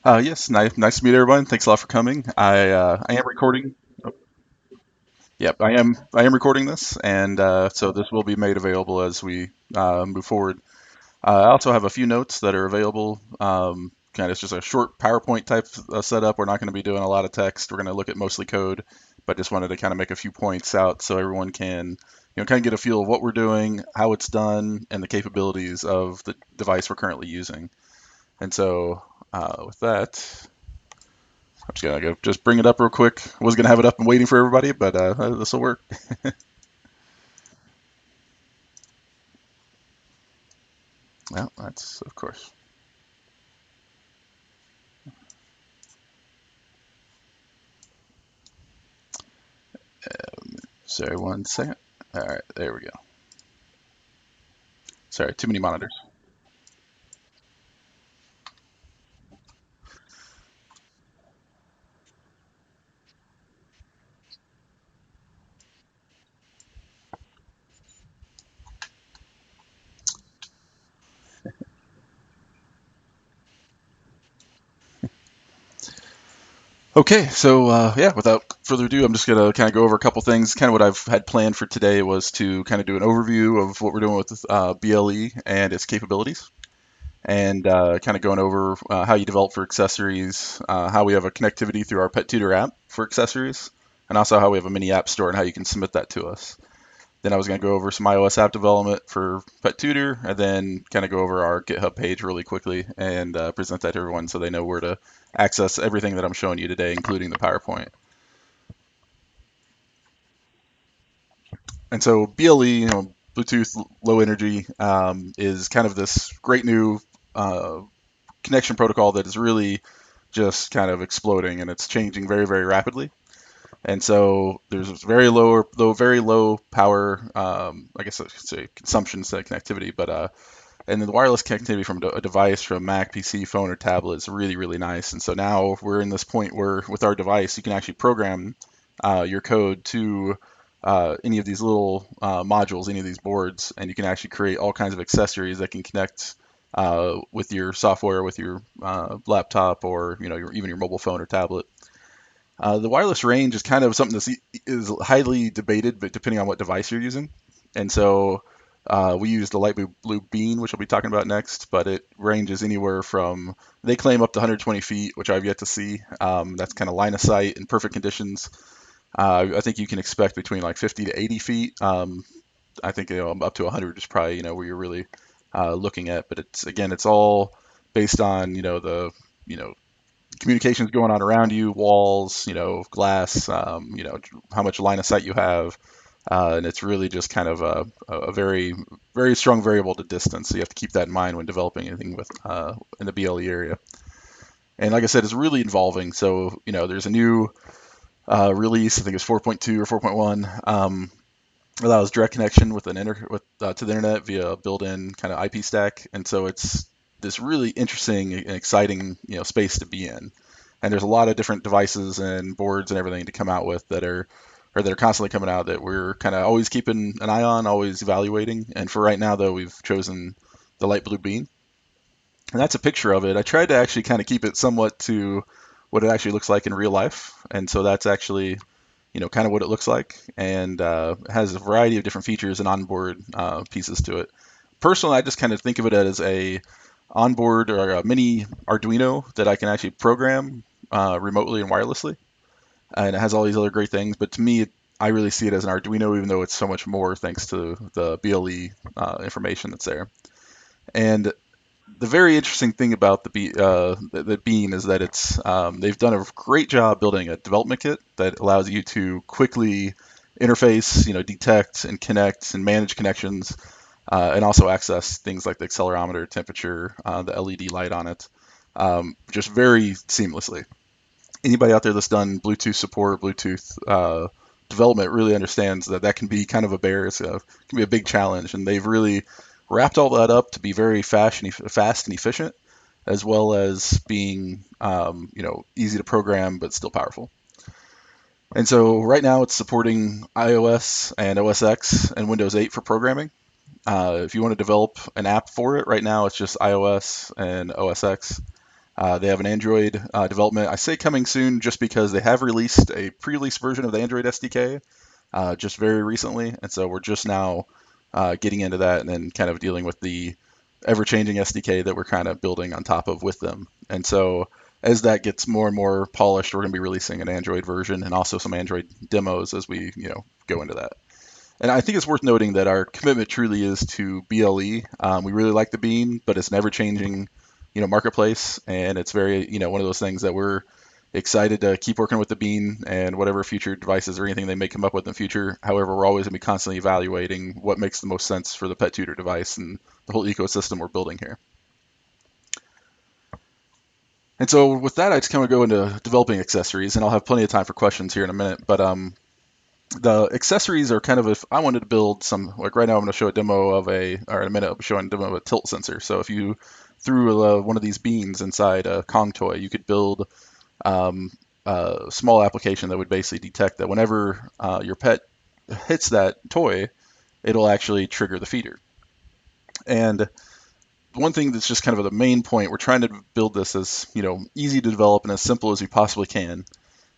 Yes, nice to meet everyone. Thanks a lot for coming. I am recording. Oh, yep, I am recording this, and so this will be made available as we move forward. I also have a few notes that are available. Kind of it's just a short PowerPoint type setup. We're not going to be doing a lot of text. We're going to look at mostly code, but just wanted to kind of make a few points out so everyone can, kind of get a feel of what we're doing, how it's done, and the capabilities of the device we're currently using. And so with that. I'm just gonna go just bring it up real quick. I was gonna have it up and waiting for everybody, but this will work. Well, that's of course. Sorry, 1 second. All right, there we go. Sorry, too many monitors. Okay, so yeah, without further ado, I'm just gonna kind of go over a couple things. Kind of what I've had planned for today was to kind of do an overview of what we're doing with BLE and its capabilities, and kind of going over how you develop for accessories, how we have a connectivity through our Pet Tutor app for accessories, and also how we have a mini app store and how you can submit that to us. Then I was going to go over some iOS app development for Pet Tutor, and then kind of go over our GitHub page really quickly and present that to everyone so they know where to access everything that I'm showing you today, including the PowerPoint. And so BLE, Bluetooth Low Energy, is kind of this great new uh, connection protocol that is really just kind of exploding, and it's changing very, very rapidly. And so there's very low power, I guess I should say consumption instead of connectivity, but and then the wireless connectivity from a device, from Mac, PC, phone, or tablet is really, really nice. And so now we're in this point where with our device, you can actually program your code to any of these little modules, any of these boards, and you can actually create all kinds of accessories that can connect with your software, with your laptop, or even your mobile phone or tablet. The wireless range is kind of something that is highly debated, but depending on what device you're using. And so we use the light blue bean, which I'll be talking about next, but it ranges anywhere from, they claim up to 120 feet, which I've yet to see. That's kind of line of sight in perfect conditions. I think you can expect between like 50 to 80 feet. I think up to 100 is probably where you're really looking at. But it's all based on you know communications going on around you, walls, glass, how much line of sight you have. And it's really just kind of a very, very strong variable to distance. So you have to keep that in mind when developing anything with in the BLE area. And like I said, it's really evolving. So, there's a new release, I think it's 4.2 or 4.1, allows direct connection with to the internet via a built-in kind of IP stack. And so it's this really interesting and exciting, space to be in. And there's a lot of different devices and boards and everything to come out with that are constantly coming out that we're kind of always keeping an eye on, always evaluating. And for right now, though, we've chosen the light blue bean, and that's a picture of it. I tried to actually kind of keep it somewhat to what it actually looks like in real life, and so that's actually kind of what it looks like, and has a variety of different features and onboard pieces to it. Personally, I just kind of think of it as a onboard or a mini Arduino that I can actually program remotely and wirelessly, and it has all these other great things. But to me, I really see it as an Arduino, even though it's so much more thanks to the BLE information that's there. And the very interesting thing about the Bean is that they've done a great job building a development kit that allows you to quickly interface, detect and connect and manage connections, and also access things like the accelerometer, temperature, the LED light on it, just very seamlessly. Anybody out there that's done Bluetooth support, Bluetooth development really understands that can be kind of a bear. It can be a big challenge, and they've really wrapped all that up to be very fast and efficient, as well as being easy to program but still powerful. And so right now it's supporting iOS and OS X and Windows 8 for programming. If you want to develop an app for it, right now it's just iOS and OS X. They have an Android development. I say coming soon just because they have released a pre-release version of the Android SDK just very recently, and so we're just now getting into that and then kind of dealing with the ever-changing SDK that we're kind of building on top of with them. And so as that gets more and more polished, we're going to be releasing an Android version and also some Android demos as we go into that. And I think it's worth noting that our commitment truly is to BLE. We really like the Bean, but it's an ever-changing, marketplace, and it's very, one of those things that we're excited to keep working with the Bean and whatever future devices or anything they may come up with in the future. However, we're always going to be constantly evaluating what makes the most sense for the pet tutor device and the whole ecosystem we're building here. And so with that, I just kind of go into developing accessories, and I'll have plenty of time for questions here in a minute. But the accessories are kind of, if I wanted to build some, like right now I'm going to show a demo of or in a minute I'll be showing a demo of a tilt sensor. So if you threw one of these beans inside a Kong toy, you could build a small application that would basically detect that whenever your pet hits that toy, it'll actually trigger the feeder. And one thing that's just kind of the main point, we're trying to build this as easy to develop and as simple as we possibly can.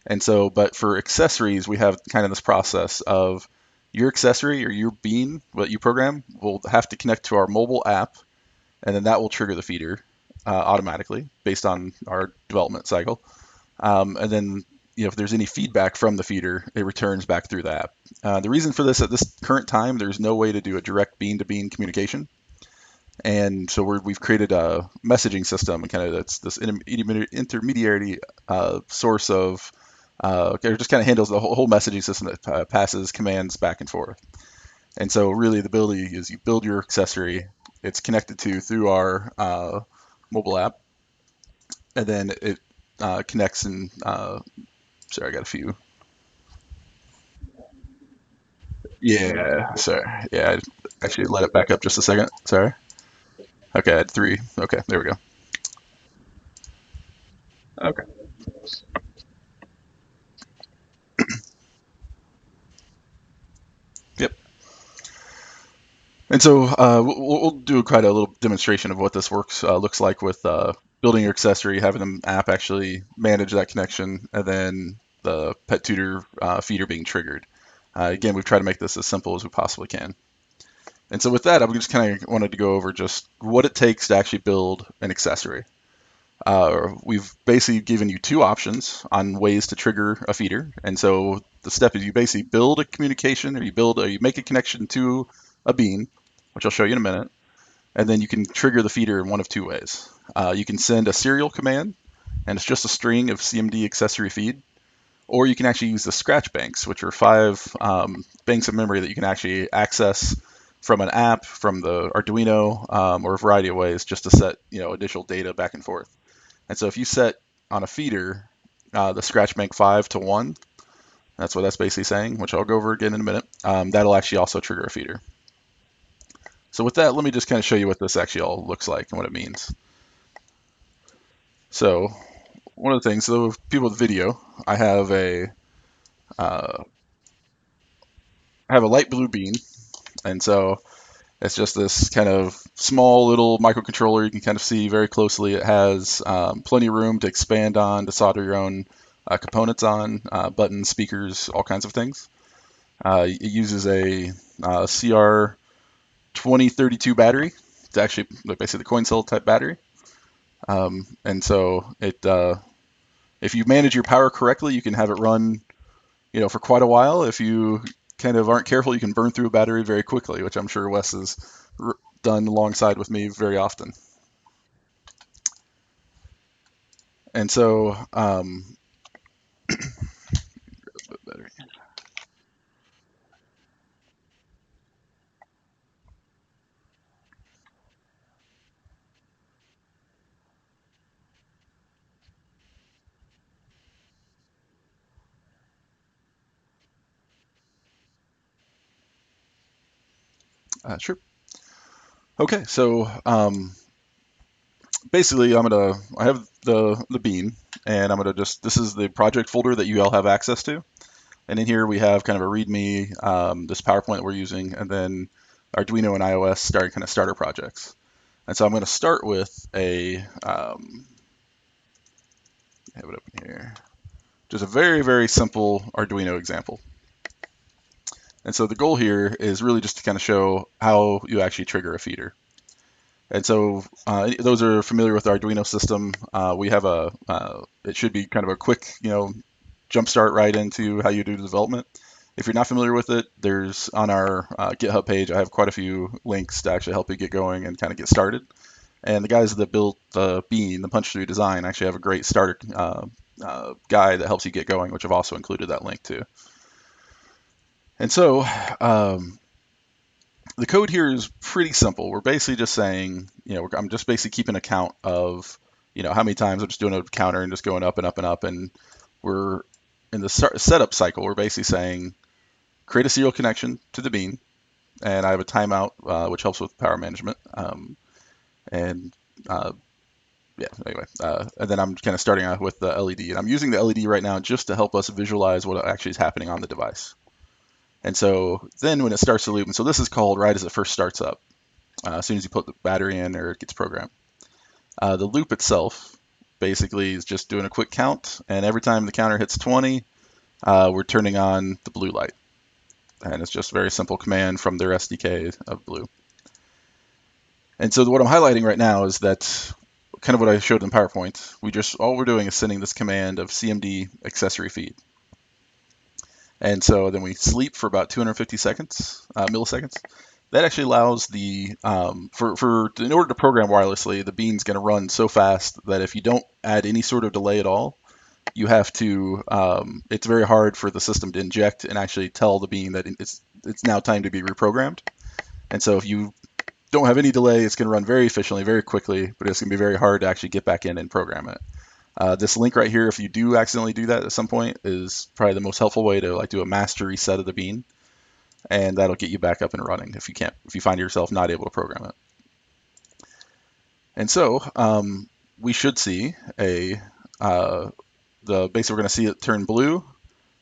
And so, but for accessories, we have kind of this process of your accessory or your bean, what you program, will have to connect to our mobile app, and then that will trigger the feeder automatically based on our development cycle. And then, if there's any feedback from the feeder, it returns back through the app. The reason for this, at this current time, there's no way to do a direct bean-to-bean communication. And so we've created a messaging system, and kind of that's this intermediary source of it just kind of handles the whole messaging system that passes commands back and forth. And so really the ability is you build your accessory, it's connected to through our mobile app, and then it connects and sorry, I got a few. Yeah, sorry. Yeah, I actually let it back up just a second. Sorry. Okay, I had three. Okay, there we go. Okay. Yep. And so we'll do quite a little demonstration of what this looks like with building your accessory, having the app actually manage that connection, and then the pet tutor feeder being triggered. Again, we've tried to make this as simple as we possibly can. And so with that, I just kind of wanted to go over just what it takes to actually build an accessory. We've basically given you two options on ways to trigger a feeder. And so the step is you basically build a communication, or you make a connection to a bean, which I'll show you in a minute. And then you can trigger the feeder in one of two ways. You can send a serial command, and it's just a string of CMD accessory feed. Or you can actually use the scratch banks, which are 5 banks of memory that you can actually access from an app, from the Arduino, or a variety of ways just to set additional data back and forth. And so if you set on a feeder the scratch bank 5 to 1, that's what that's basically saying, which I'll go over again in a minute, that'll actually also trigger a feeder. So with that, let me just kind of show you what this actually all looks like and what it means. So one of the things, so people with video, I have uh, light blue bean, and so it's just this kind of small little microcontroller. You can kind of see very closely. It has plenty of room to expand on, to solder your own components on, buttons, speakers, all kinds of things. It uses a CR2032 battery. It's actually basically the coin cell type battery. And so if you manage your power correctly, you can have it run, for quite a while. If you kind of aren't careful, you can burn through a battery very quickly, which I'm sure Wes has done alongside with me very often. And so, sure. Okay, so basically, I have the bean, and I'm gonna this is the project folder that you all have access to. And in here we have kind of a README, this PowerPoint that we're using, and then Arduino and iOS kind of starter projects. And so I'm going to start with a have it open here. Just a very, very simple Arduino example. And so the goal here is really just to kind of show how you actually trigger a feeder. And so those are familiar with the Arduino system. We have it should be kind of a quick, jump start right into how you do the development. If you're not familiar with it, there's on our GitHub page, I have quite a few links to actually help you get going and kind of get started. And the guys that built the Bean, the punch-through design, actually have a great starter guide that helps you get going, which I've also included that link to. And so the code here is pretty simple. We're basically just saying, I'm just basically keeping a count of, how many times I'm just doing a counter and just going up and up and up. And we're in the setup cycle, we're basically saying, create a serial connection to the bean. And I have a timeout, which helps with power management. And yeah, anyway, and then I'm kind of starting out with the LED. And I'm using the LED right now just to help us visualize what actually is happening on the device. And so then when it starts to loop, and so this is called right as it first starts up, as soon as you put the battery in or it gets programmed. The loop itself basically is just doing a quick count, and every time the counter hits 20, we're turning on the blue light. And it's just a very simple command from their SDK of blue. And so what I'm highlighting right now is that kind of what I showed in PowerPoint. All we're doing is sending this command of CMD accessory feed. And so then we sleep for about 250 milliseconds. That actually allows the in order to program wirelessly, the bean's going to run so fast that if you don't add any sort of delay at all, you have to. It's very hard for the system to inject and actually tell the bean that it's now time to be reprogrammed. And so if you don't have any delay, it's going to run very efficiently, very quickly, but it's going to be very hard to actually get back in and program it. This link right here, if you do accidentally do that at some point, is probably the most helpful way to do a master reset of the bean, and that'll get you back up and running if you find yourself not able to program it. And so we should see basically we're going to see it turn blue,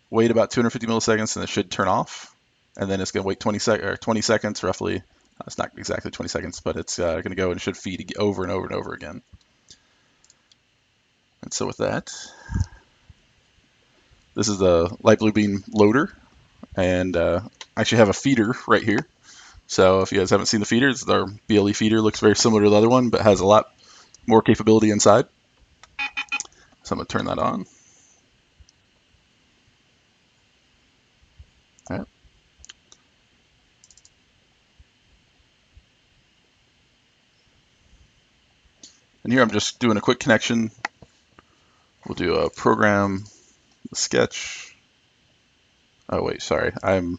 wait about 250 milliseconds, and it should turn off, and then it's going to wait 20 seconds roughly. It's not exactly 20 seconds, but it's going to go and it should feed over and over and over again. And so with that, this is the light blue bean loader, and I actually have a feeder right here. So if you guys haven't seen the feeders, our BLE feeder looks very similar to the other one, but has a lot more capability inside. So I'm going to turn that on. All right. And here I'm just doing a quick connection. We'll do a program, a sketch. Oh wait, sorry. Yeah,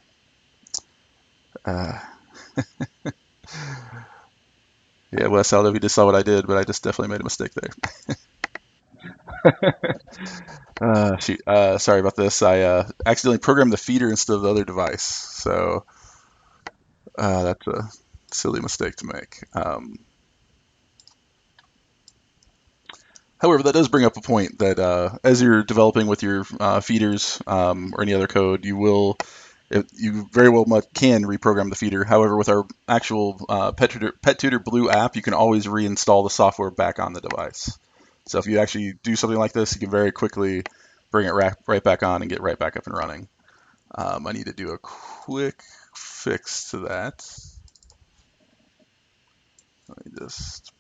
Wes, I don't know if you just saw what I did, but I just definitely made a mistake there. Shoot, sorry about this. I accidentally programmed the feeder instead of the other device, so that's a silly mistake to make. However, that does bring up a point that as you're developing with your feeders or any other code, you very well can reprogram the feeder. However, with our actual Pet Tutor Blue app, you can always reinstall the software back on the device. So if you actually do something like this, you can very quickly bring it right back on and get right back up and running. I need to do a quick fix to that. Let me just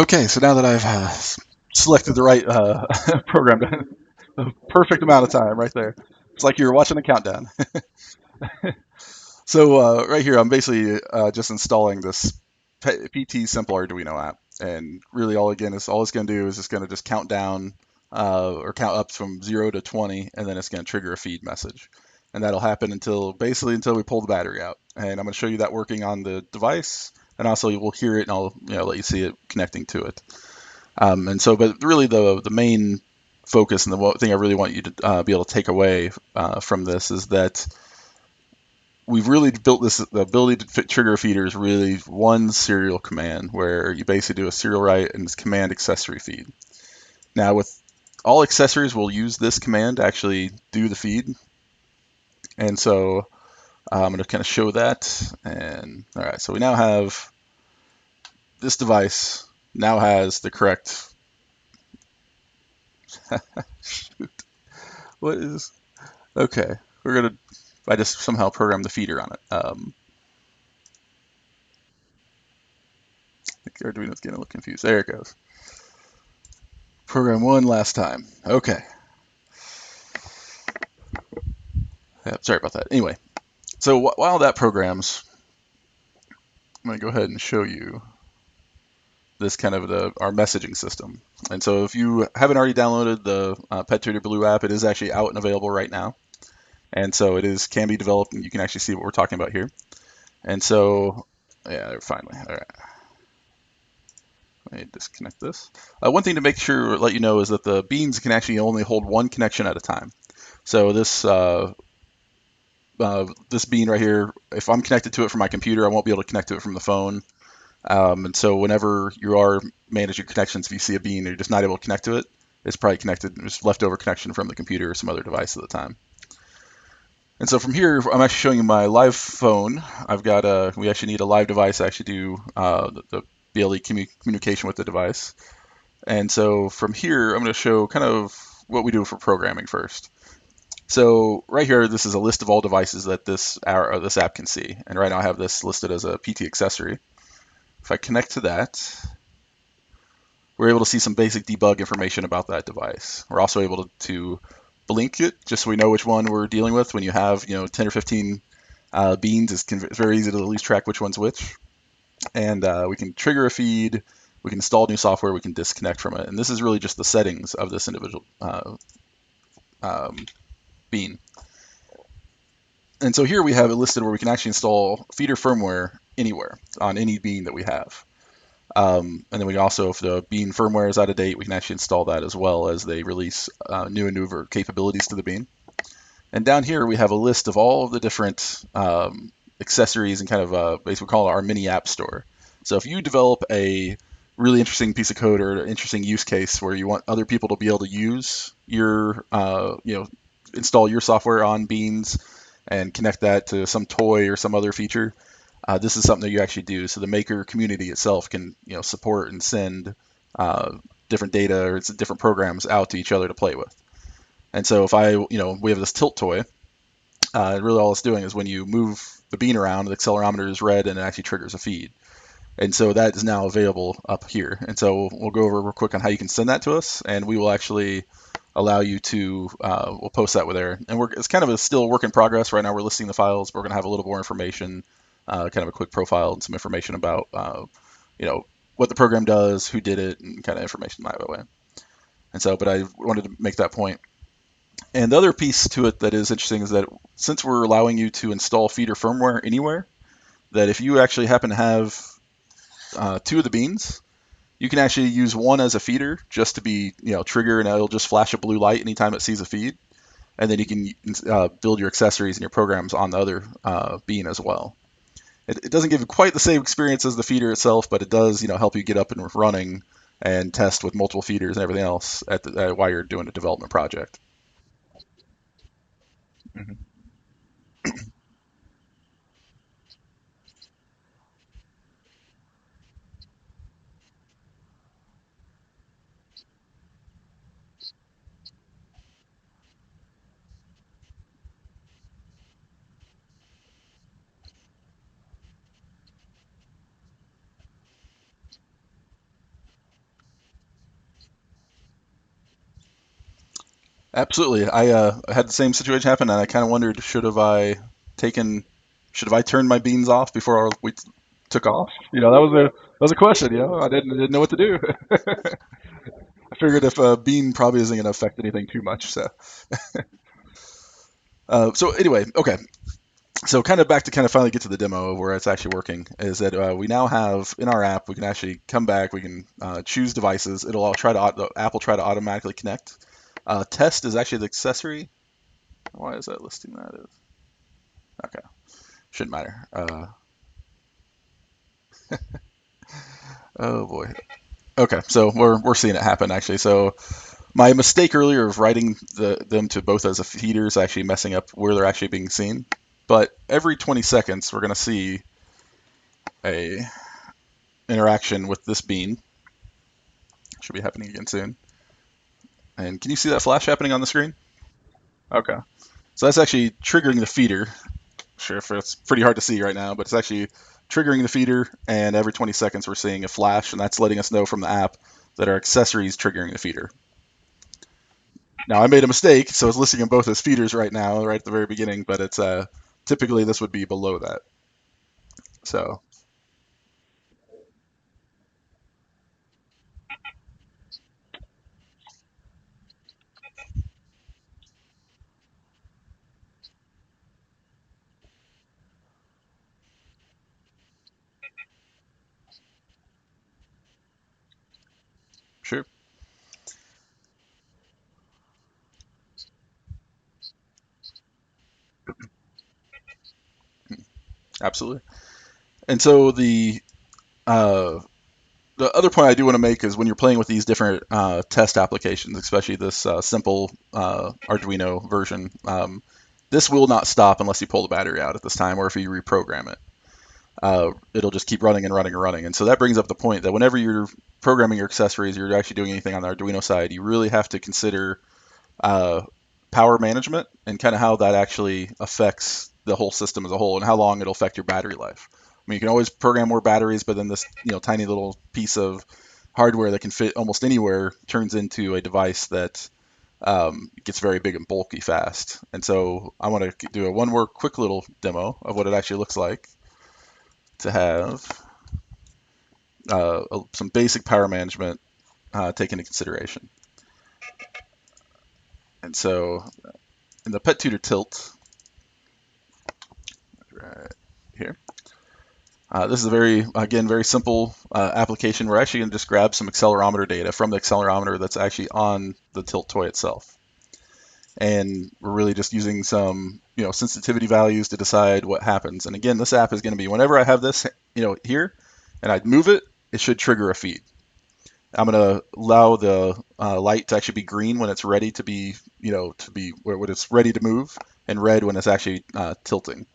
Okay, so now that I've selected the right program, the perfect amount of time right there. It's like you're watching a countdown. So right here, I'm basically just installing this PT Simple Arduino app, and really all it's going to do is it's going to just count down or count up from 0 to 20, and then it's going to trigger a feed message, and that'll happen until basically until we pull the battery out. And I'm going to show you that working on the device, and also you will hear it, and I'll let you see it connecting to it. But really the main focus and the thing I really want you to be able to take away from this is that we've really built this. The ability to trigger a feeder is really one serial command where you basically do a serial write and it's command accessory feed. Now with all accessories, we'll use this command to actually do the feed. And so I'm going to kind of show that. And all right, so we now have this device now has the correct. What is okay? We're gonna. I just somehow programmed the feeder on it. I think Arduino's getting a little confused. There it goes. Program one last time. Okay. Yeah, sorry about that. Anyway, so while that programs, I'm going to go ahead and show you this kind of our messaging system. And so if you haven't already downloaded the Pet Tutor Blue app, it is actually out and available right now. And so can be developed, and you can actually see what we're talking about here. And so, yeah, finally. All right. Let me disconnect this. One thing to make sure, let you know, is that the beans can actually only hold one connection at a time. So this bean right here, if I'm connected to it from my computer, I won't be able to connect to it from the phone. And so whenever you are managing connections, if you see a bean and you're just not able to connect to it, it's probably connected, it's leftover connection from the computer or some other device at the time. And so from here, I'm actually showing you my live phone. We actually need a live device to actually do the BLE communication with the device. And so from here, I'm going to show kind of what we do for programming first. So right here, this is a list of all devices that this app can see. And right now I have this listed as a PT accessory. If I connect to that, we're able to see some basic debug information about that device. We're also able to blink it just so we know which one we're dealing with. When you have 10 or 15 beans, it's very easy to lose track which one's which. And we can trigger a feed, we can install new software, we can disconnect from it. And this is really just the settings of this individual bean. And so here we have it listed where we can actually install feeder firmware anywhere on any bean that we have. And then we also, if the bean firmware is out of date, we can actually install that as well as they release new and newer capabilities to the bean. And down here we have a list of all of the different accessories and kind of basically call it our mini app store. So if you develop a really interesting piece of code or an interesting use case where you want other people to be able to use your, install your software on beans and connect that to some toy or some other feature, this is something that you actually do. So the maker community itself can support and send different data or different programs out to each other to play with. And so if we have this tilt toy, really all it's doing is when you move the bean around, the accelerometer is red and it actually triggers a feed. And so that is now available up here. And so we'll go over real quick on how you can send that to us, and we will actually allow you to, we'll post that with there. And it's kind of still a work in progress. Right now we're listing the files. We're going to have a little more information, kind of a quick profile and some information about, what the program does, who did it, and kind of information that way. And so, but I wanted to make that point. And the other piece to it that is interesting is that since we're allowing you to install feeder firmware anywhere, that if you actually happen to have two of the beans, you can actually use one as a feeder just to be, trigger, and it'll just flash a blue light anytime it sees a feed. And then you can build your accessories and your programs on the other bean as well. It doesn't give you quite the same experience as the feeder itself, but it does, help you get up and running and test with multiple feeders and everything else while you're doing a development project. Mhm. Absolutely. I had the same situation happen, and I kind of wondered, taken, should have I turned my beans off before we took off? That was a question. I didn't know what to do. I figured if a bean probably isn't going to affect anything too much. So anyway, okay. So kind of back to kind of finally get to the demo of where it's actually working is that we now have in our app we can actually come back, we can choose devices. It'll all try to the app will try to automatically connect. Test is actually the accessory. Why is that listing that as? Okay, shouldn't matter. Oh boy. Okay, so we're seeing it happen actually. So my mistake earlier of writing them to both as a feeder is actually messing up where they're actually being seen. But every 20 seconds, we're going to see a interaction with this bean. Should be happening again soon. And can you see that flash happening on the screen? Okay. So that's actually triggering the feeder. Sure, if it's pretty hard to see right now, but it's actually triggering the feeder, and every 20 seconds we're seeing a flash, and that's letting us know from the app that our accessory is triggering the feeder. Now I made a mistake, so it's listing them both as feeders right now, right at the very beginning, but it's typically this would be below that. So sure, absolutely. And so uh, the other point I do want to make is when you're playing with these different test applications, especially this simple Arduino version, this will not stop unless you pull the battery out at this time or if you reprogram it. It'll just keep running and running and running. And so that brings up the point that whenever you're programming your accessories, you're actually doing anything on the Arduino side, you really have to consider uh, power management and kind of how that actually affects the whole system as a whole and how long it'll affect your battery life. I mean, you can always program more batteries, but then this tiny little piece of hardware that can fit almost anywhere turns into a device that gets very big and bulky fast. And so I want to do one more quick little demo of what it actually looks like to have some basic power management taken into consideration. And so in the Pet Tutor Tilt, right here, this is a very simple application. We're actually going to just grab some accelerometer data from the accelerometer that's actually on the Tilt toy itself. And we're really just using some, sensitivity values to decide what happens. And again, this app is going to be whenever I have this, here, and I move it, it should trigger a feed. I'm going to allow the light to actually be green when it's ready to be, when it's ready to move, and red when it's actually tilting.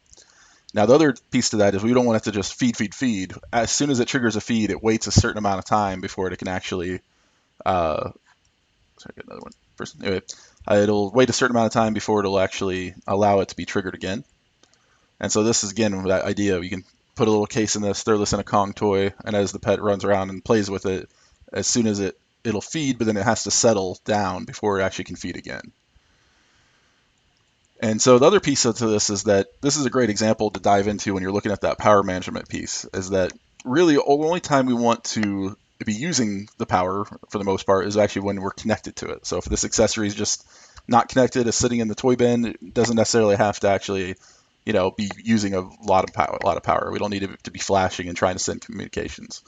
Now, the other piece to that is we don't want it to just feed. As soon as it triggers a feed, it waits a certain amount of time before it can actually. Sorry, get another one first. Anyway, it'll wait a certain amount of time before it'll actually allow it to be triggered again. And so this is again that idea. You can put a little case in this, throw this in a Kong toy, and as the pet runs around and plays with it, as soon as it'll feed, but then it has to settle down before it actually can feed again. And so the other piece to this is that this is a great example to dive into when you're looking at that power management piece, is that really the only time we want to be using the power for the most part is actually when we're connected to it. So if this accessory is just not connected, is sitting in the toy bin, it doesn't necessarily have to actually, be using a lot of power. We don't need it to be flashing and trying to send communications.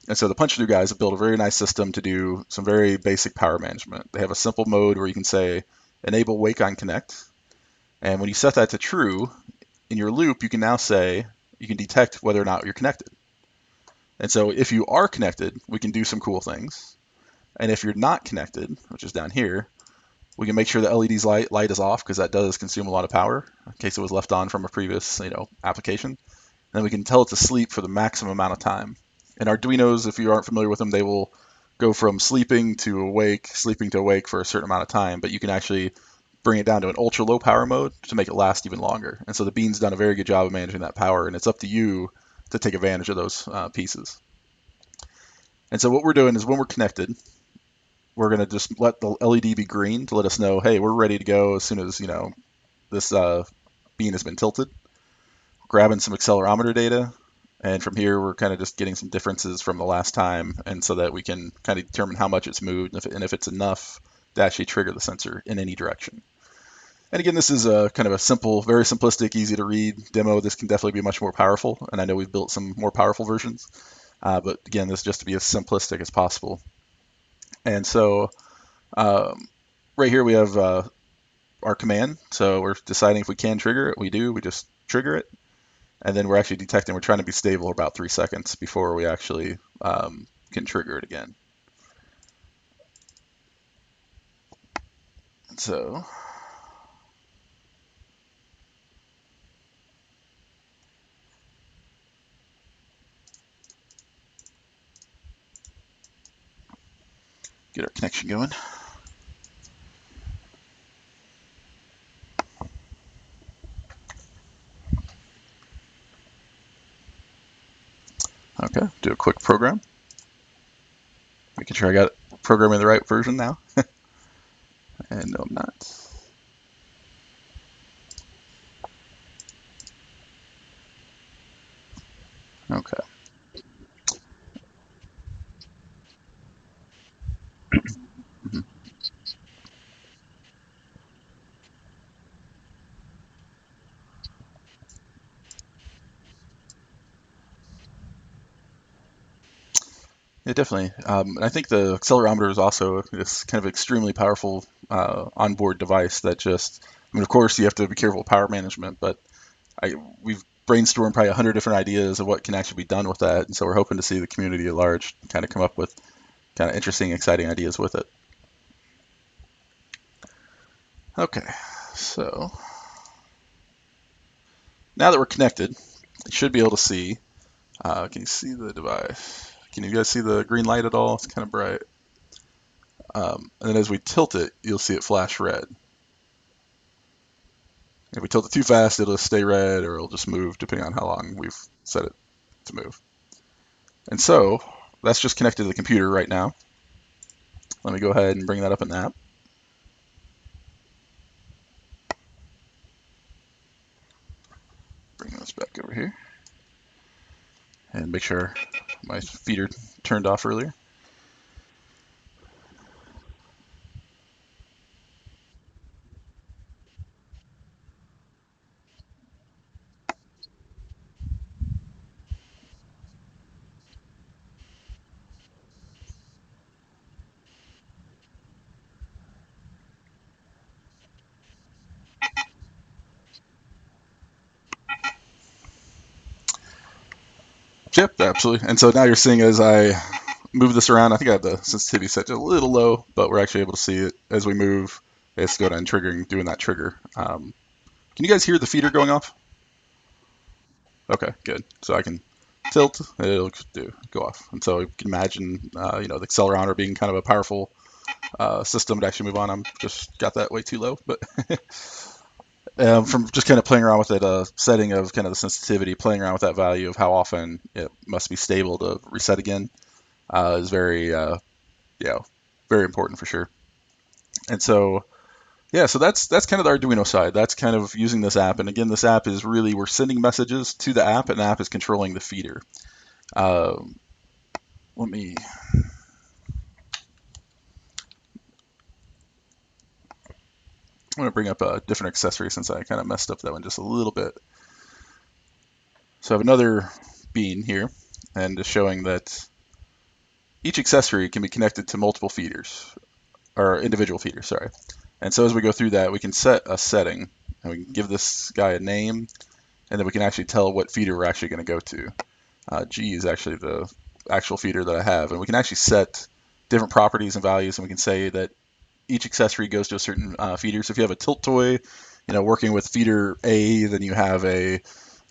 And so the Punch Through guys have built a very nice system to do some very basic power management. They have a simple mode where you can say enable wake on connect. And when you set that to true, in your loop, you can now say, you can detect whether or not you're connected. And so if you are connected, we can do some cool things. And if you're not connected, which is down here, we can make sure the LED's light is off because that does consume a lot of power in case it was left on from a previous, application. And then we can tell it to sleep for the maximum amount of time. And Arduinos, if you aren't familiar with them, they will go from sleeping to awake for a certain amount of time, but you can actually bring it down to an ultra low power mode to make it last even longer. And so the Bean's done a very good job of managing that power, and it's up to you to take advantage of those pieces. And so what we're doing is when we're connected, we're going to just let the LED be green to let us know, hey, we're ready to go as soon as, this bean has been tilted. Grabbing some accelerometer data, and from here we're kind of just getting some differences from the last time, and so that we can kind of determine how much it's moved and if it's enough to actually trigger the sensor in any direction. And again, this is a kind of a simple, very simplistic, easy to read demo. This can definitely be much more powerful, and I know we've built some more powerful versions, but again, this is just to be as simplistic as possible. And so right here we have our command. So we're deciding if we can trigger it. We do. We just trigger it. And then we're actually detecting we're trying to be stable about 3 seconds before we actually can trigger it again. So get our connection going. Okay, do a quick program. Making sure I got programming the right version now. And no, I'm not. Okay. Mhm. Yeah, definitely. And I think the accelerometer is also this kind of extremely powerful onboard device that just, I mean, of course, you have to be careful with power management, but we've brainstormed probably 100 different ideas of what can actually be done with that. And so we're hoping to see the community at large kind of come up with kind of interesting, exciting ideas with it. Okay, so now that we're connected, you should be able to see, can you see the device? Can you guys see the green light at all? It's kind of bright. And then as we tilt it, you'll see it flash red. If we tilt it too fast, it'll stay red or it'll just move depending on how long we've set it to move. And so that's just connected to the computer right now. Let me go ahead and bring that up in the app. Bring this back over here and make sure my feeder turned off earlier. Yep, absolutely. And so now you're seeing as I move this around, I think I have the sensitivity set just a little low, but we're actually able to see it as we move. It's going and triggering, doing that trigger. Can you guys hear the feeder going off? Okay, good. So I can tilt, and it'll go off. And so you can imagine, the accelerometer being kind of a powerful system to actually move on. I'm just got that way too low, but from just kind of playing around with it, setting of kind of the sensitivity, playing around with that value of how often it must be stable to reset again is very, very important for sure. And so, yeah, so that's kind of the Arduino side. That's kind of using this app. And again, this app is really, we're sending messages to the app, and the app is controlling the feeder. Um, let me, I'm going to bring up a different accessory since I kind of messed up that one just a little bit. So I have another bean here, and just showing that each accessory can be connected to multiple feeders, or individual feeders, sorry. And so as we go through that, we can set a setting, and we can give this guy a name, and then we can actually tell what feeder we're actually going to go to. G is actually the actual feeder that I have, and we can actually set different properties and values, and we can say that each accessory goes to a certain feeder. So if you have a tilt toy, working with feeder A, then you have a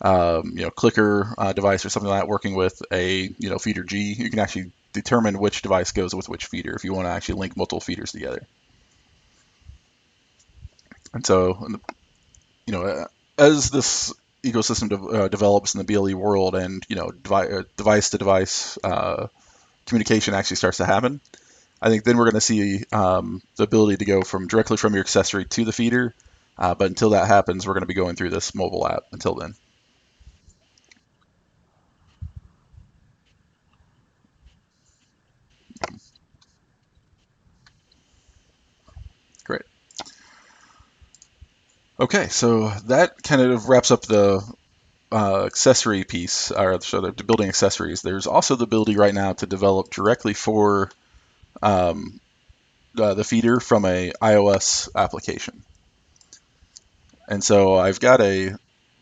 clicker device or something like that working with a feeder G. You can actually determine which device goes with which feeder if you want to actually link multiple feeders together. And so, as this ecosystem develops in the BLE world, and device to device communication actually starts to happen, I think then we're going to see the ability to go directly from your accessory to the feeder. But until that happens, we're going to be going through this mobile app until then. Great. Okay, so that kind of wraps up the accessory piece, or so the building accessories. There's also the ability right now to develop directly for um, the feeder from a iOS application. And so I've got a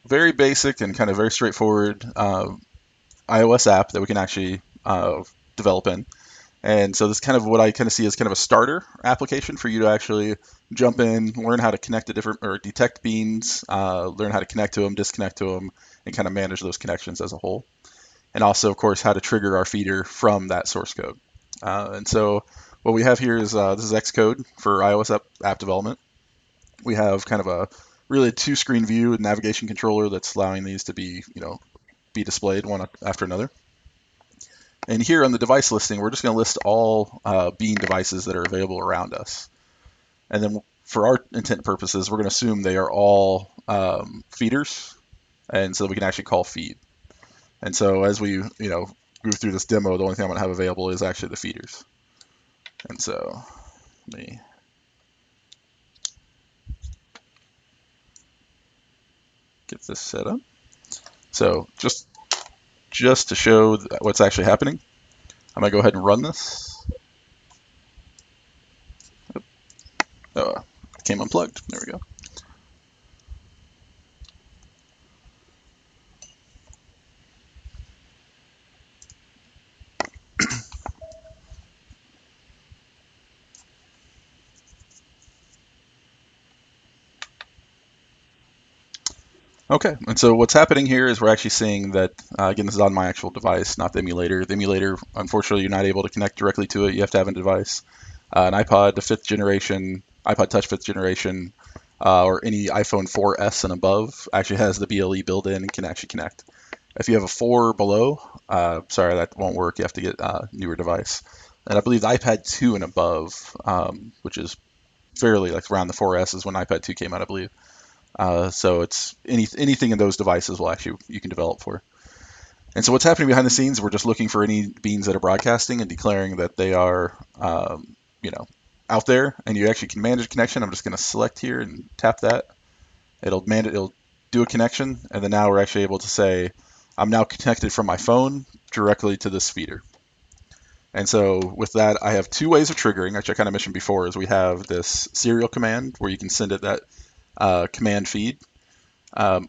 very basic and kind of very straightforward iOS app that we can actually develop in. And so this is kind of what I kind of see as kind of a starter application for you to actually jump in, learn how to connect to different or detect beans, learn how to connect to them, disconnect to them, and kind of manage those connections as a whole. And also, of course, how to trigger our feeder from that source code. And so what we have here is this is Xcode for iOS app development. We have kind of a really two-screen view and navigation controller that's allowing these to be displayed one after another. And here on the device listing, we're just going to list all Bean devices that are available around us. And then for our intent purposes, we're going to assume they are all feeders, and so we can actually call feed. And so as we move through this demo, the only thing I'm going to have available is actually the feeders. And so let me get this set up. So just to show what's actually happening, I'm going to go ahead and run this. Oh, it came unplugged. There we go. Okay, and so what's happening here is we're actually seeing that, again, this is on my actual device, not the emulator. The emulator, unfortunately, you're not able to connect directly to it. You have to have a device. An iPod, the 5th generation, iPod Touch 5th generation, or any iPhone 4S and above actually has the BLE built in and can actually connect. If you have a 4 or below, sorry, that won't work. You have to get a newer device. And I believe the iPad 2 and above, which is fairly like around the 4S is when iPad 2 came out, I believe. So it's anything in those devices will actually you can develop for. And so what's happening behind the scenes, we're just looking for any beans that are broadcasting and declaring that they are, out there. And you actually can manage a connection. I'm just going to select here and tap that. It'll do a connection, and then now we're actually able to say, I'm now connected from my phone directly to this feeder. And so with that, I have two ways of triggering, which I kind of mentioned before, is we have this serial command where you can send it that command feed,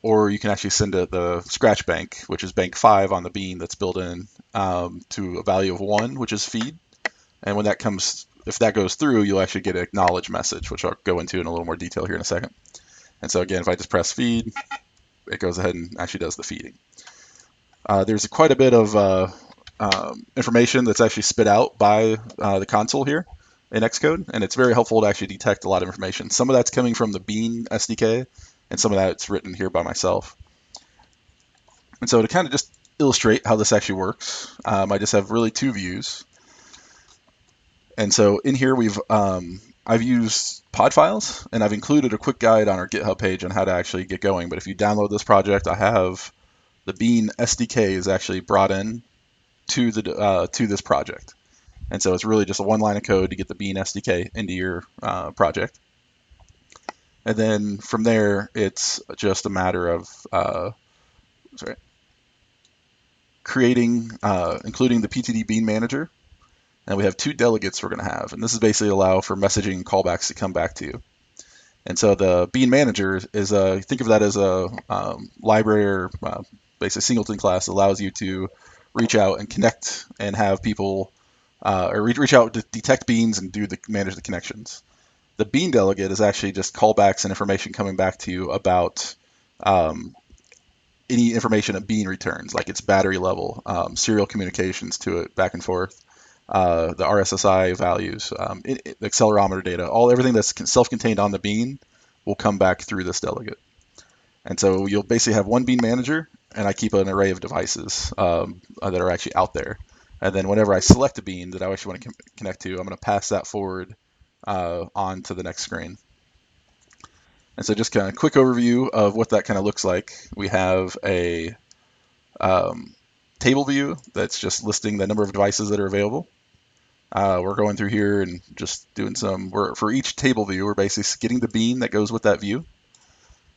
or you can actually send it the scratch bank, which is bank 5 on the bean that's built in to a value of 1, which is feed. And when that comes, if that goes through, you'll actually get an acknowledge message, which I'll go into in a little more detail here in a second. And so again, if I just press feed, it goes ahead and actually does the feeding. There's quite a bit of information that's actually spit out by the console here in Xcode, and it's very helpful to actually detect a lot of information. Some of that's coming from the Bean SDK, and some of that's written here by myself. And so to kind of just illustrate how this actually works, I just have really two views. And so in here I've used pod files, and I've included a quick guide on our GitHub page on how to actually get going. But if you download this project, I have the Bean SDK is actually brought in to this project. And so it's really just a one line of code to get the Bean SDK into your project. And then from there, it's just a matter of creating, including the PTD Bean manager. And we have two delegates we're going to have. And this is basically allow for messaging and callbacks to come back to you. And so the Bean manager is think of that as a library or basically singleton class that allows you to reach out and connect and have people or reach out to detect beans and manage the connections. The bean delegate is actually just callbacks and information coming back to you about any information a bean returns, like its battery level, serial communications to it back and forth, the RSSI values, the accelerometer data, everything that's self-contained on the bean will come back through this delegate. And so you'll basically have one bean manager, and I keep an array of devices that are actually out there. And then whenever I select a bean that I actually want to connect to, I'm going to pass that forward on to the next screen. And so just kind of quick overview of what that kind of looks like. We have a table view that's just listing the number of devices that are available. We're going through here and just doing for each table view, we're basically getting the bean that goes with that view.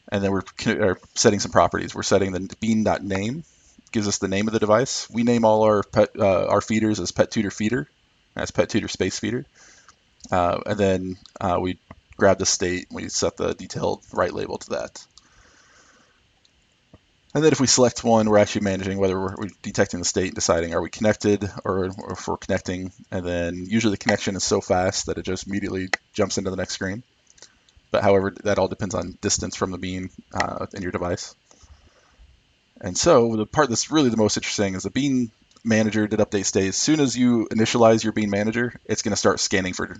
And then we're setting some properties. We're setting the bean.name, gives us the name of the device. We name all our feeders as pet tutor feeder. That's pet tutor space feeder. And then we grab the state and we set the detailed write label to that. And then if we select one, we're actually managing whether we're detecting the state and deciding are we connected or if we're connecting. And then usually the connection is so fast that it just immediately jumps into the next screen. But however, that all depends on distance from the bean in your device. And so the part that's really the most interesting is the bean manager did update state. As soon as you initialize your bean manager, it's going to start scanning for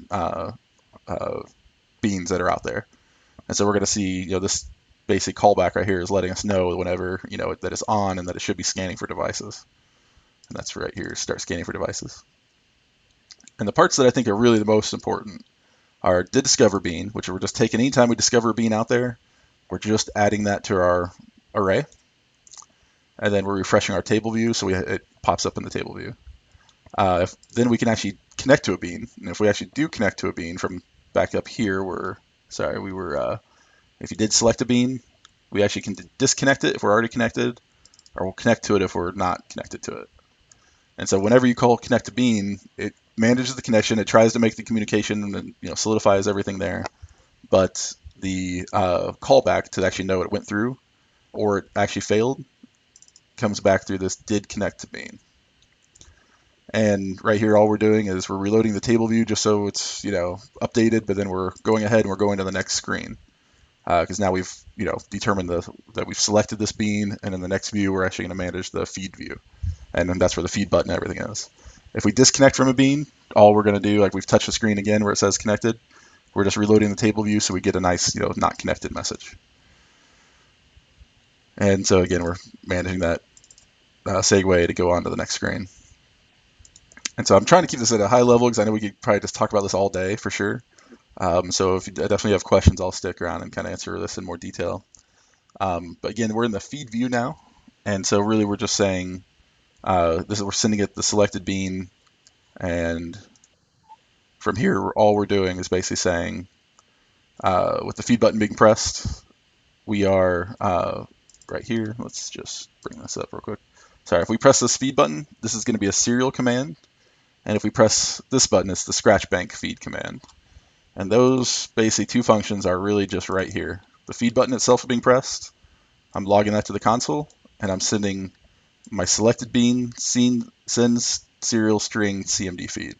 beans that are out there. And so we're going to see, this basic callback right here is letting us know whenever, that it's on and that it should be scanning for devices. And that's right here, start scanning for devices. And the parts that I think are really the most important are did discover bean, which we're just taking anytime we discover a bean out there, we're just adding that to our array. And then we're refreshing our table view, so it pops up in the table view. Then we can actually connect to a bean. And if we actually do connect to a bean from back up here, if you did select a bean, we actually can disconnect it if we're already connected, or we'll connect to it if we're not connected to it. And so whenever you call connect to bean, it manages the connection. It tries to make the communication and solidifies everything there. But the callback to actually know it went through or it actually failed comes back through this did connect to bean. And right here, all we're doing is we're reloading the table view just so it's updated, but then we're going ahead and we're going to the next screen because now we've determined that we've selected this bean, and in the next view we're actually going to manage the feed view, and then that's where the feed button and everything is. If we disconnect from a bean, all we're going to do, like we've touched the screen again where it says connected, we're just reloading the table view so we get a nice not connected message. And so again, we're managing that segue to go on to the next screen. And so I'm trying to keep this at a high level because I know we could probably just talk about this all day for sure. So if you definitely have questions, I'll stick around and kind of answer this in more detail. But again, we're in the feed view now. And so really we're just saying, we're sending it the selected bean. And from here, all we're doing is basically saying, with the feed button being pressed, we are right here. Let's just bring this up real quick. Sorry, if we press this feed button, this is going to be a serial command. And if we press this button, it's the scratch bank feed command. And those basically two functions are really just right here. The feed button itself being pressed, I'm logging that to the console, and I'm sending my selected bean sends serial string CMD feed.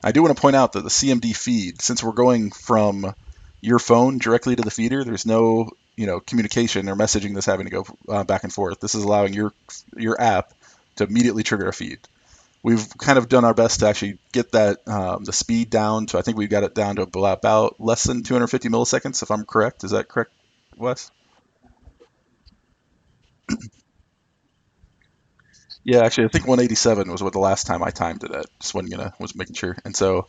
I do want to point out that the CMD feed, since we're going from your phone directly to the feeder, there's no communication or messaging that's having to go back and forth. This is allowing your app to immediately trigger a feed. We've kind of done our best to actually get that the speed down to, I think we've got it down to about less than 250 milliseconds, if I'm correct. Is that correct, Wes? Yeah, actually, I think 187 was what the last time I timed it at. Just was making sure. And so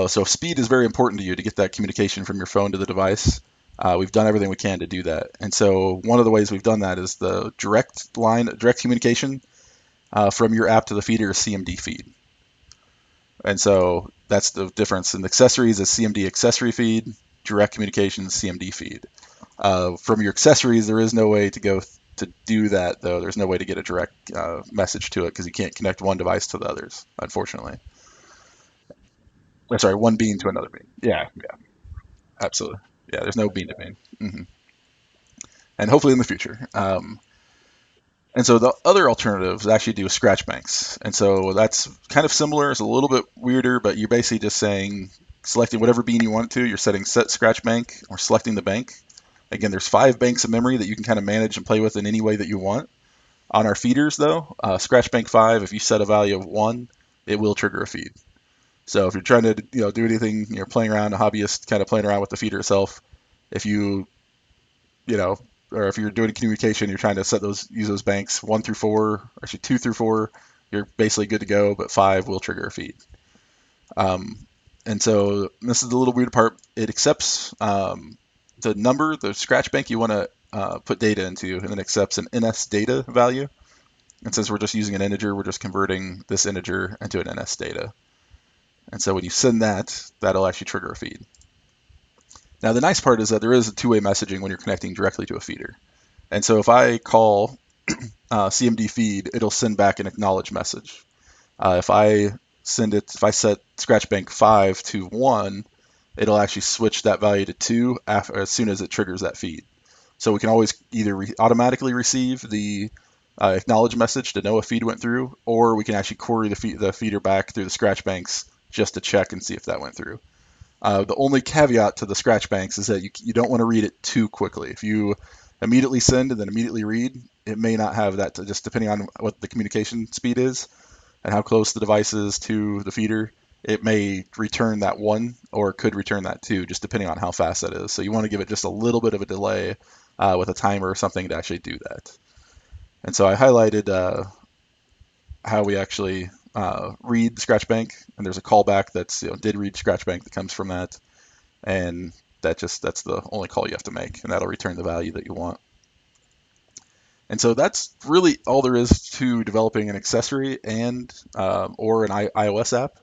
speed is very important to you to get that communication from your phone to the device. We've done everything we can to do that. And so one of the ways we've done that is the direct communication from your app to the feeder is CMD feed. And so that's the difference. In the accessories, is CMD accessory feed, direct communications, CMD feed. From your accessories, there is no way to do that, though. There's no way to get a direct message to it because you can't connect one device to the others, unfortunately. Sorry, one bean to another bean. Yeah, yeah, absolutely. Yeah, there's no bean to bean. And hopefully in the future. And so the other alternatives actually do scratch banks. And so that's kind of similar. It's a little bit weirder, but you're basically just saying, selecting whatever bean you want to. You're setting set scratch bank or selecting the bank. Again, there's 5 banks of memory that you can kind of manage and play with in any way that you want. On our feeders, though, scratch bank 5, if you set a value of 1, it will trigger a feed. So if you're trying to do anything, you're playing around, a hobbyist kind of playing around with the feeder itself, if you know, or if you're doing communication, you're trying to use those banks 1 through 4, actually 2 through 4, you're basically good to go, but 5 will trigger a feed. And so this is the little weird part. It accepts the number, the scratch bank you want to put data into, and then accepts an NS data value. And since we're just using an integer, we're just converting this integer into an NS data. And so when you send that, that'll actually trigger a feed. Now the nice part is that there is a two-way messaging when you're connecting directly to a feeder. And so if I call CMD feed, it'll send back an acknowledge message. If I set scratch bank 5 to 1, it'll actually switch that value to 2 as soon as it triggers that feed. So we can always either automatically receive the acknowledge message to know a feed went through, or we can actually query the feeder back through the scratch banks just to check and see if that went through. The only caveat to the scratch banks is that you don't want to read it too quickly. If you immediately send and then immediately read, it may not have that, just depending on what the communication speed is and how close the device is to the feeder, it may return that 1 or it could return that 2, just depending on how fast that is. So you want to give it just a little bit of a delay with a timer or something to actually do that. And so I highlighted how we actually read the scratch bank, and there's a callback that's did read scratch bank that comes from that, and that's the only call you have to make, and that'll return the value that you want. And so that's really all there is to developing an accessory and or an iOS app.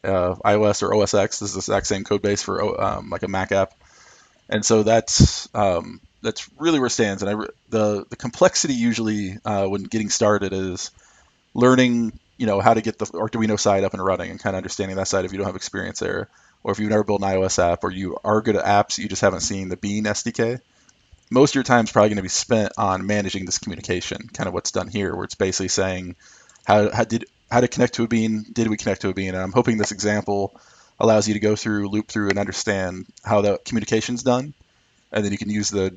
iOS or OS X is the exact same code base for like a Mac app, and so that's really where it stands. And the complexity usually when getting started is learning how to get the Arduino side up and running and kind of understanding that side if you don't have experience there, or if you've never built an iOS app, or you are good at apps you just haven't seen the Bean SDK. Most of your time is probably going to be spent on managing this communication, kind of what's done here, where it's basically saying how to connect to a bean, did we connect to a bean? And I'm hoping this example allows you to go through, loop through, and understand how the communication's done. And then you can use the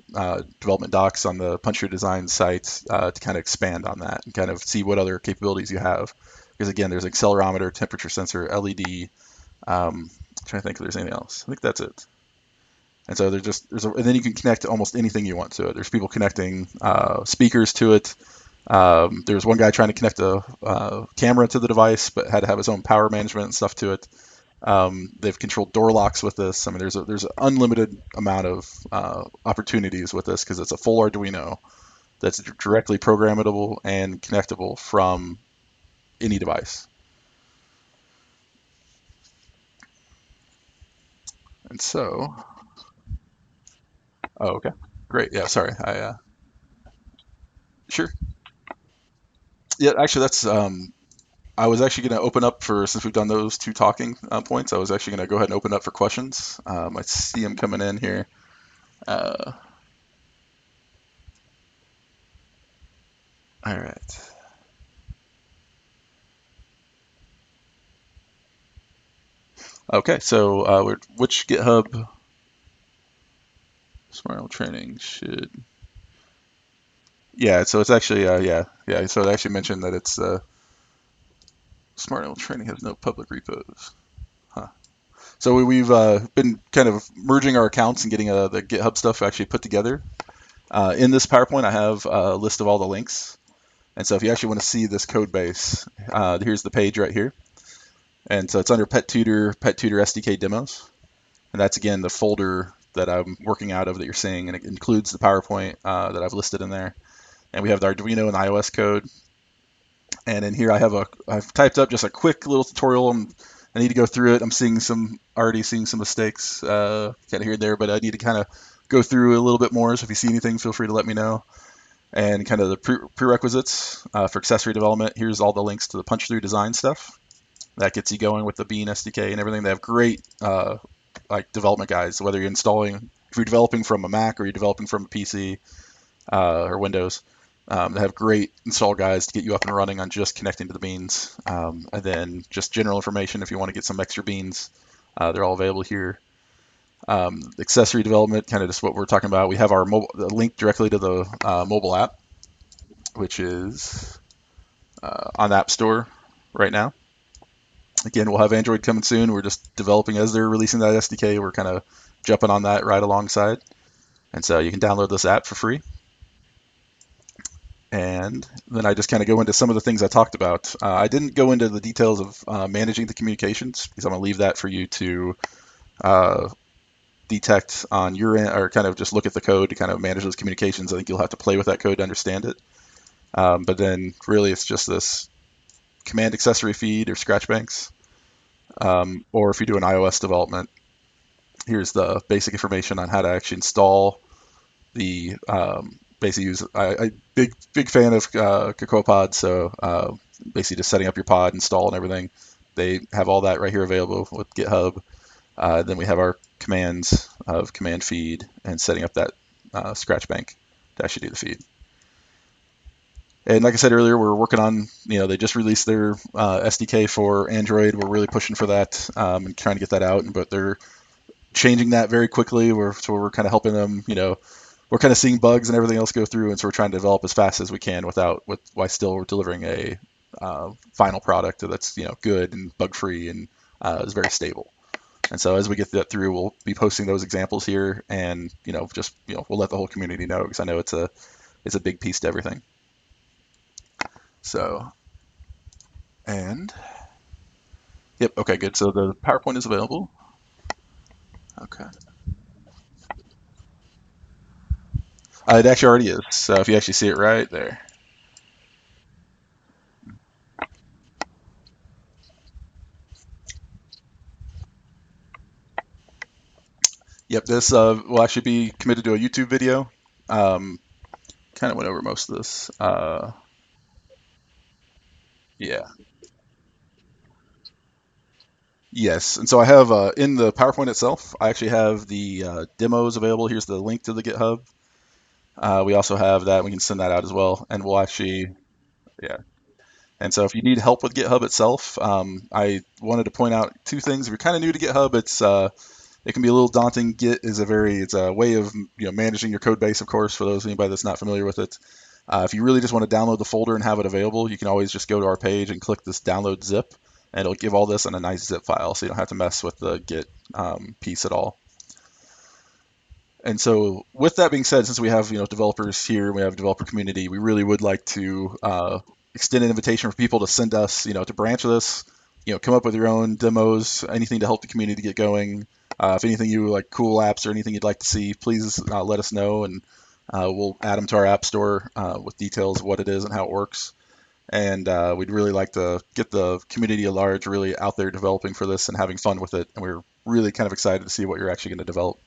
development docs on the Punch Your Design site to kind of expand on that and kind of see what other capabilities you have. Because again, there's accelerometer, temperature sensor, LED. I'm trying to think if there's anything else. I think that's it. And so and then you can connect almost anything you want to it. There's people connecting speakers to it. There's one guy trying to connect a camera to the device, but had to have his own power management and stuff to it. They've controlled door locks with this. I mean, there's an unlimited amount of opportunities with this because it's a full Arduino that's directly programmable and connectable from any device. And so, oh, okay, great. Yeah, sorry. Sure. Yeah, actually, that's I was actually going to open up since we've done those two talking points, I was actually going to go ahead and open up for questions. I see them coming in here. Uh, all right. Okay, so which GitHub Smart training should? Yeah, so it's actually yeah. So it actually mentioned that it's Smart training has no public repos. Huh. So we've been kind of merging our accounts and getting the GitHub stuff actually put together. In this PowerPoint, I have a list of all the links. And so if you actually want to see this code base, here's the page right here. And so it's under Pet Tutor SDK demos. And that's, again, the folder that I'm working out of that you're seeing. And it includes the PowerPoint that I've listed in there. And we have the Arduino and iOS code. And in here I've typed up just a quick little tutorial. I need to go through it. I'm already seeing some mistakes kind of here and there, but I need to kind of go through a little bit more. So if you see anything, feel free to let me know. And kind of the prerequisites for accessory development. Here's all the links to the punch through design stuff. That gets you going with the Bean SDK and everything. They have great like development guides, whether if you're developing from a Mac or you're developing from a PC or Windows. They have great install guides to get you up and running on just connecting to the beans. And then just general information if you want to get some extra beans. They're all available here. Accessory development, kind of just what we're talking about. We have our link directly to the mobile app, which is on the App Store right now. Again, we'll have Android coming soon. We're just developing as they're releasing that SDK. We're kind of jumping on that right alongside. And so you can download this app for free. And then I just kind of go into some of the things I talked about. I didn't go into the details of managing the communications because I'm going to leave that for you to uh, detect on your end, or kind of just look at the code to kind of manage those communications. I think you'll have to play with that code to understand it. But then really it's just this command accessory feed or scratch banks. Or if you do an iOS development, here's the basic information on how to actually install the basically use. Big fan of Cocoa Pod, so basically just setting up your pod, install and everything. They have all that right here available with GitHub. Then we have our commands of command feed and setting up that scratch bank to actually do the feed. And like I said earlier, we're working on, they just released their SDK for Android. We're really pushing for that and trying to get that out. But they're changing that very quickly. So we're kind of helping them, we're kind of seeing bugs and everything else go through. And so we're trying to develop as fast as we can while still we're delivering a final product that's, good and bug free and is very stable. And so as we get that through, we'll be posting those examples here, and we'll let the whole community know because I know it's a big piece to everything. So, and yep, okay, good. So the PowerPoint is available. Okay, it actually already is. So if you actually see it right there, yep, this will actually be committed to a YouTube video. Um, Kind of went over most of this. Yeah, yes, and so I have in the PowerPoint itself, I actually have the demos available. Here's the link to the GitHub. We also have that. We can send that out as well, and we'll actually, yeah. And so if you need help with GitHub itself, I wanted to point out two things. If you're kind of new to GitHub, it can be a little daunting. Git is it's a way of managing your code base, of course, for anybody that's not familiar with it. If you really just want to download the folder and have it available, you can always just go to our page and click this download zip, and it'll give all this in a nice zip file, so you don't have to mess with the Git piece at all. And so, with that being said, since we have developers here, we have a developer community, we really would like to extend an invitation for people to send us, to branch this, come up with your own demos, anything to help the community get going. If anything you like, cool apps or anything you'd like to see, please let us know, and we'll add them to our app store with details of what it is and how it works. And we'd really like to get the community at large really out there developing for this and having fun with it. And we're really kind of excited to see what you're actually going to develop.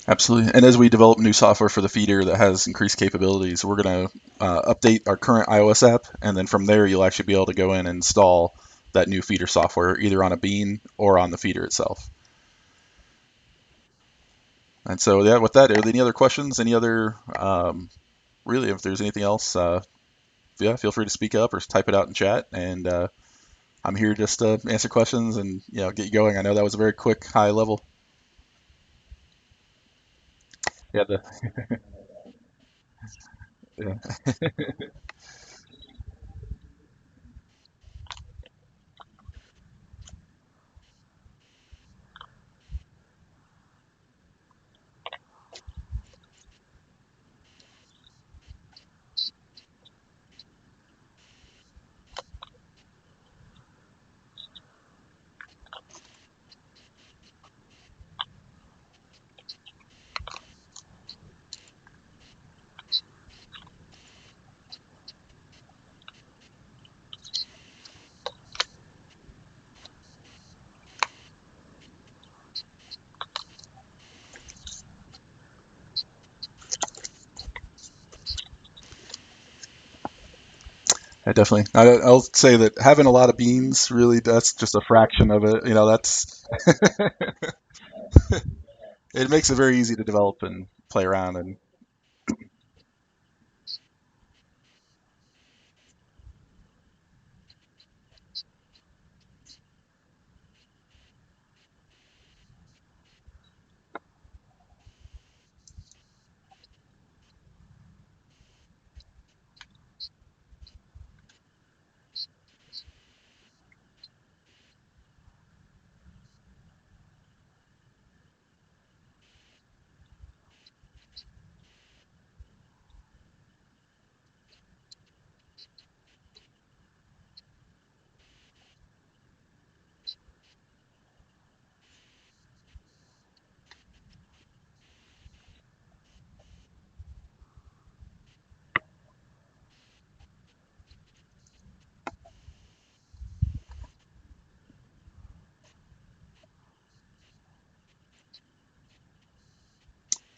Absolutely. And as we develop new software for the feeder that has increased capabilities, we're going to update our current iOS app. And then from there, you'll actually be able to go in and install that new feeder software either on a bean or on the feeder itself. And so, yeah, with that, are there any other questions? Any other, really, if there's anything else, yeah, feel free to speak up or type it out in chat. And I'm here just to answer questions and, get you going. I know that was a very quick, high level. Yeah, yeah. I definitely. I'll say that having a lot of beans really that's just a fraction of it. That's it makes it very easy to develop and play around and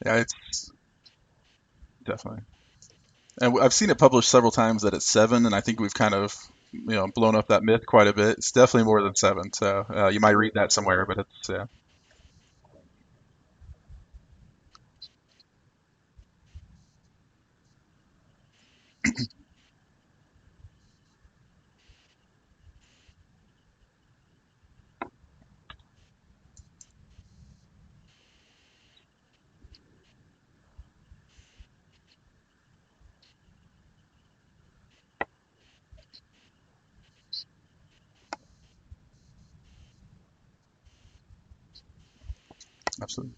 yeah, it's definitely. And I've seen it published several times that it's 7, and I think we've kind of blown up that myth quite a bit. It's definitely more than 7, so you might read that somewhere, but it's yeah, absolutely.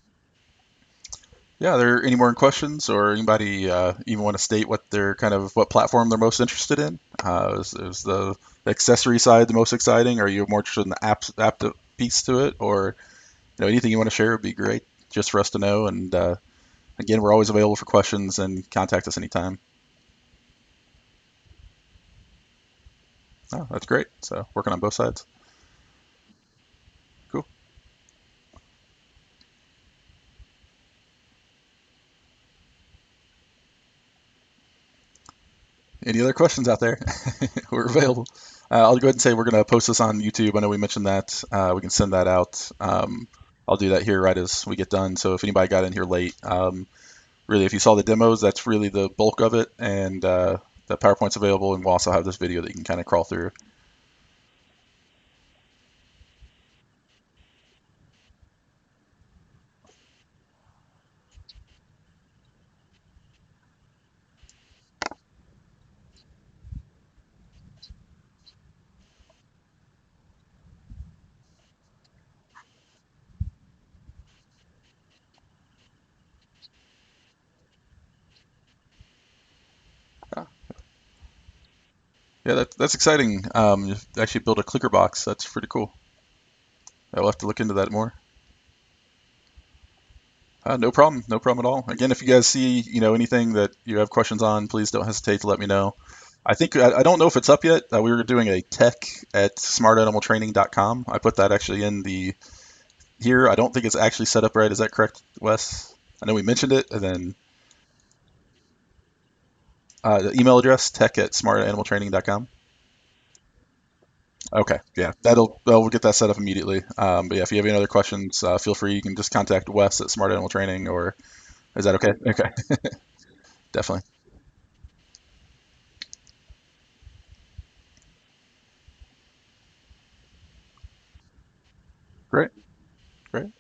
Yeah, are there any more questions or anybody even want to state what platform they're most interested in? Is the accessory side the most exciting? Are you more interested in the app piece to it, or anything you want to share would be great just for us to know. And again, we're always available for questions and contact us anytime. Oh, that's great. So working on both sides. Cool. Any other questions out there? We're available. I'll go ahead and say we're going to post this on YouTube. I know we mentioned that. We can send that out. I'll do that here right as we get done. So if anybody got in here late, really, if you saw the demos, that's really the bulk of it. And that PowerPoint's available. And we'll also have this video that you can kind of crawl through. Yeah, yeah, that's exciting. You actually build a clicker box. That's pretty cool. I'll have to look into that more. No problem. No problem at all. Again, if you guys see, anything that you have questions on, please don't hesitate to let me know. I don't know if it's up yet. We were doing a tech at smartanimaltraining.com. I put that actually in the here. I don't think it's actually set up right. Is that correct, Wes? I know we mentioned it, and then the email address tech at smartanimaltraining.com. Okay, yeah, we'll get that set up immediately. But yeah, if you have any other questions, feel free. You can just contact Wes at Smart Animal Training, or is that okay? Okay, definitely. Great, great.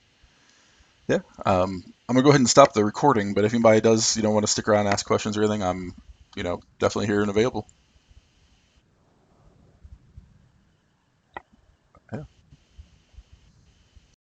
Yeah. I'm gonna go ahead and stop the recording, but if anybody does, want to stick around and ask questions or anything, I'm, definitely here and available.